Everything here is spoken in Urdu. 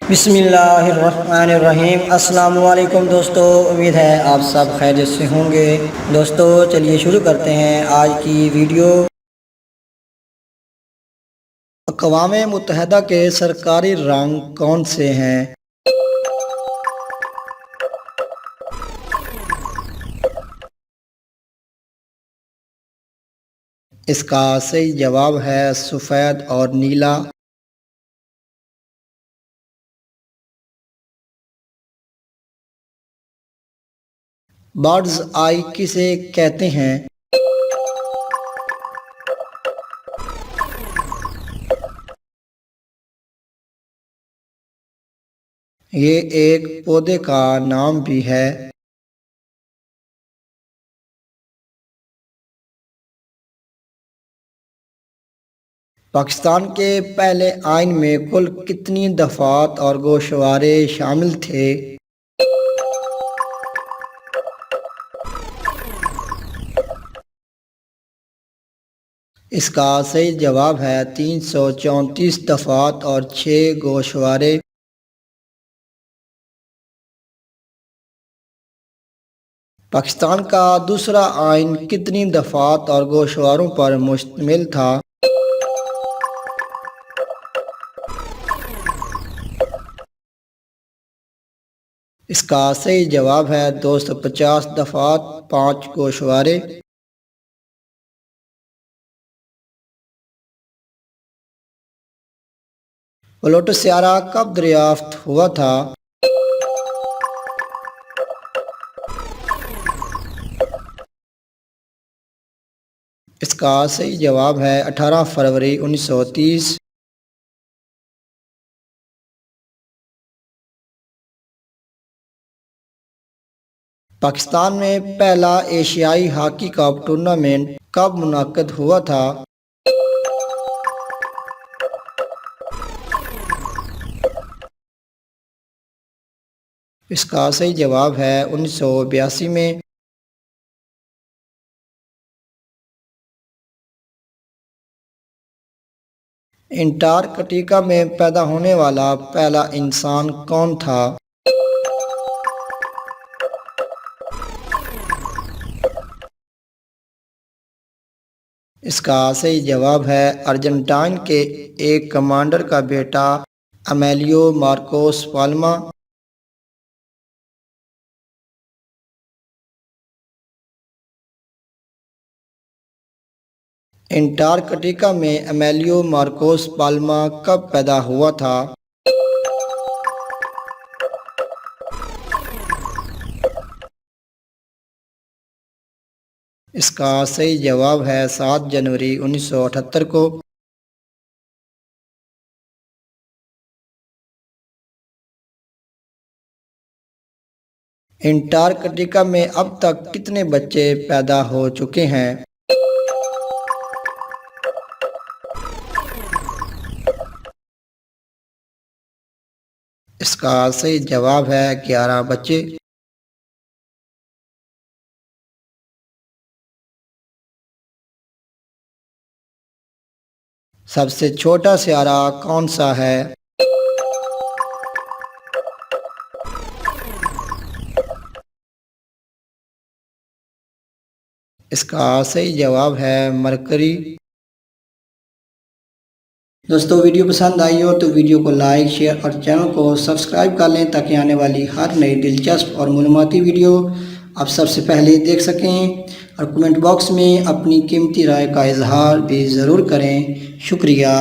بسم اللہ الرحمن الرحیم۔ السلام علیکم دوستو، امید ہے آپ سب خیریت سے ہوں گے۔ دوستو چلیے شروع کرتے ہیں آج کی ویڈیو۔ اقوام متحدہ کے سرکاری رنگ کون سے ہیں؟ اس کا صحیح جواب ہے سفید اور نیلا۔ برڈز آئی کسے کہتے ہیں؟ یہ ایک پودے کا نام بھی ہے۔ پاکستان کے پہلے آئین میں کل کتنی دفعات اور گوشوارے شامل تھے؟ اس کا صحیح جواب ہے 334 دفعات اور 6 گوشوارے۔ پاکستان کا دوسرا آئین کتنی دفعات اور گوشواروں پر مشتمل تھا؟ اس کا صحیح جواب ہے 250 دفعات 5 گوشوارے۔ پلوٹو سیارہ کب دریافت ہوا تھا؟ اس کا صحیح جواب ہے 18 فروری 1930۔ پاکستان میں پہلا ایشیائی ہاکی کپ ٹورنامنٹ کب منعقد ہوا تھا؟ اس کا صحیح جواب ہے 1982 میں۔ انٹارکٹیکا میں پیدا ہونے والا پہلا انسان کون تھا؟ اس کا صحیح جواب ہے ارجنٹائن کے ایک کمانڈر کا بیٹا امیلیو مارکوس پالما۔ انٹارکٹیکا میں امیلیو مارکوس پالما کب پیدا ہوا تھا؟ اس کا صحیح جواب ہے 7 جنوری 1978 کو۔ انٹارکٹیکا میں اب تک کتنے بچے پیدا ہو چکے ہیں؟ اس کا صحیح جواب ہے 11 بچے۔ سب سے چھوٹا سیارہ کون سا ہے؟ اس کا صحیح جواب ہے مرکری۔ دوستو ویڈیو پسند آئی ہو تو ویڈیو کو لائک شیئر اور چینل کو سبسکرائب کر لیں تاکہ آنے والی ہر نئی دلچسپ اور معلوماتی ویڈیو آپ سب سے پہلے دیکھ سکیں، اور کمنٹ باکس میں اپنی قیمتی رائے کا اظہار بھی ضرور کریں۔ شکریہ۔